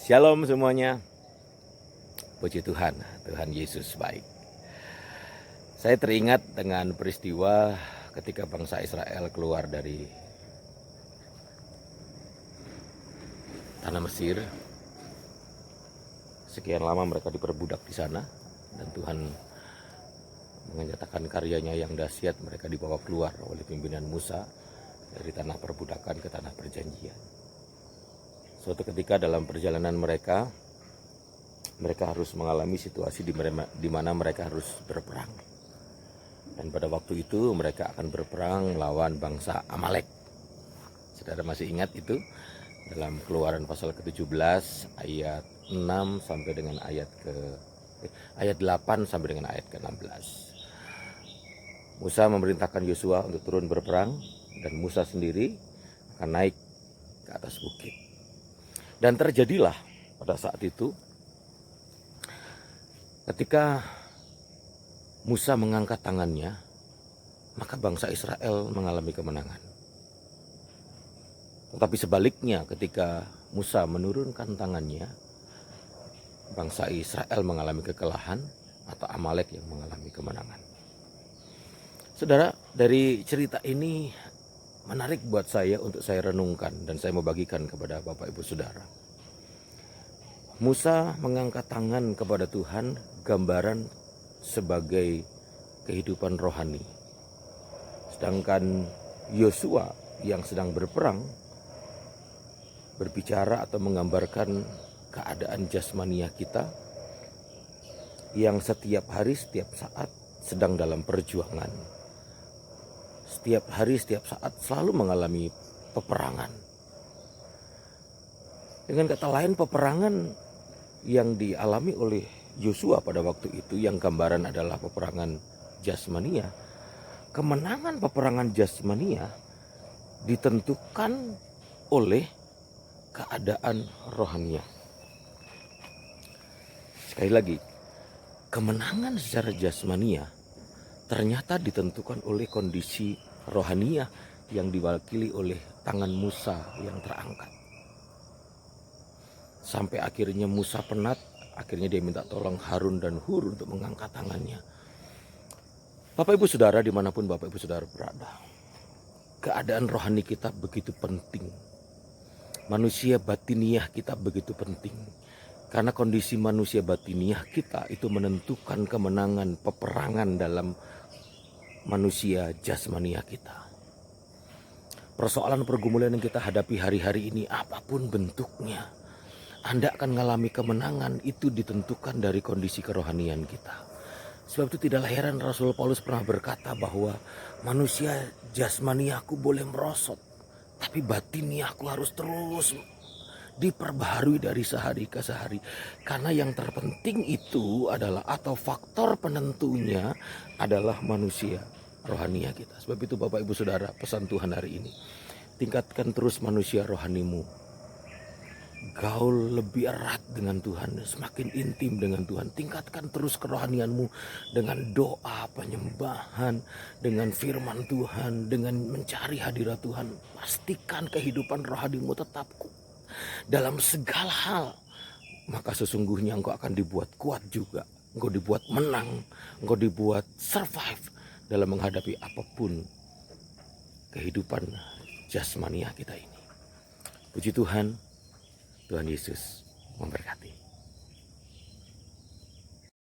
Shalom semuanya. Puji Tuhan, Tuhan Yesus baik. Saya teringat dengan peristiwa ketika bangsa Israel keluar dari tanah Mesir. Sekian lama mereka diperbudak di sana, dan Tuhan menyatakan karyanya yang dahsyat. Mereka dibawa keluar oleh pimpinan Musa dari tanah perbudakan ke tanah perjanjian. Suatu ketika dalam perjalanan mereka harus mengalami situasi di mana mereka harus berperang. Dan pada waktu itu mereka akan berperang melawan bangsa Amalek. Saudara masih ingat itu? Dalam Keluaran pasal ke-17 ayat 6 sampai dengan ayat 8 sampai dengan ayat ke-16. Musa memerintahkan Yosua untuk turun berperang, dan Musa sendiri akan naik ke atas bukit. Dan terjadilah pada saat itu, ketika Musa mengangkat tangannya, maka bangsa Israel mengalami kemenangan. Tetapi sebaliknya, ketika Musa menurunkan tangannya, bangsa Israel mengalami kekalahan atau Amalek yang mengalami kemenangan. Saudara, dari cerita ini menarik buat saya untuk saya renungkan, dan saya mau bagikan kepada Bapak Ibu Saudara. Musa mengangkat tangan kepada Tuhan, gambaran sebagai kehidupan rohani. Sedangkan Yosua yang sedang berperang berbicara atau menggambarkan keadaan jasmania kita yang setiap hari, setiap saat sedang dalam perjuangan. Setiap hari, setiap saat selalu mengalami peperangan. Dengan kata lain, peperangan yang dialami oleh Yosua pada waktu itu, yang gambaran adalah peperangan jasmania. Kemenangan peperangan jasmania ditentukan oleh keadaan rohania. Sekali lagi, kemenangan secara jasmania ternyata ditentukan oleh kondisi rohania yang diwakili oleh tangan Musa yang terangkat. Sampai akhirnya Musa penat, akhirnya dia minta tolong Harun dan Hur untuk mengangkat tangannya. Bapak Ibu Saudara, dimanapun Bapak Ibu Saudara berada, keadaan rohani kita begitu penting. Manusia batiniah kita begitu penting. Karena kondisi manusia batiniah kita itu menentukan kemenangan peperangan dalam manusia jasmania kita. Persoalan pergumulan yang kita hadapi hari-hari ini, apapun bentuknya, Anda akan mengalami kemenangan itu ditentukan dari kondisi kerohanian kita. Sebab itu tidaklah heran Rasul Paulus pernah berkata bahwa manusia jasmaniaku boleh merosot, tapi batiniaku harus terus diperbaharui dari sehari ke sehari. Karena yang terpenting itu adalah, atau faktor penentunya adalah manusia rohania kita. Sebab itu Bapak Ibu Saudara, pesan Tuhan hari ini, tingkatkan terus manusia rohanimu. Gaul lebih erat dengan Tuhan, semakin intim dengan Tuhan. Tingkatkan terus kerohanianmu dengan doa, penyembahan, dengan firman Tuhan, dengan mencari hadirat Tuhan. Pastikan kehidupan rohanimu tetap dalam segala hal. Maka sesungguhnya engkau akan dibuat kuat juga. Engkau dibuat menang, engkau dibuat survive dalam menghadapi apapun kehidupan jasmania kita ini. Puji Tuhan, Tuhan Yesus memberkati.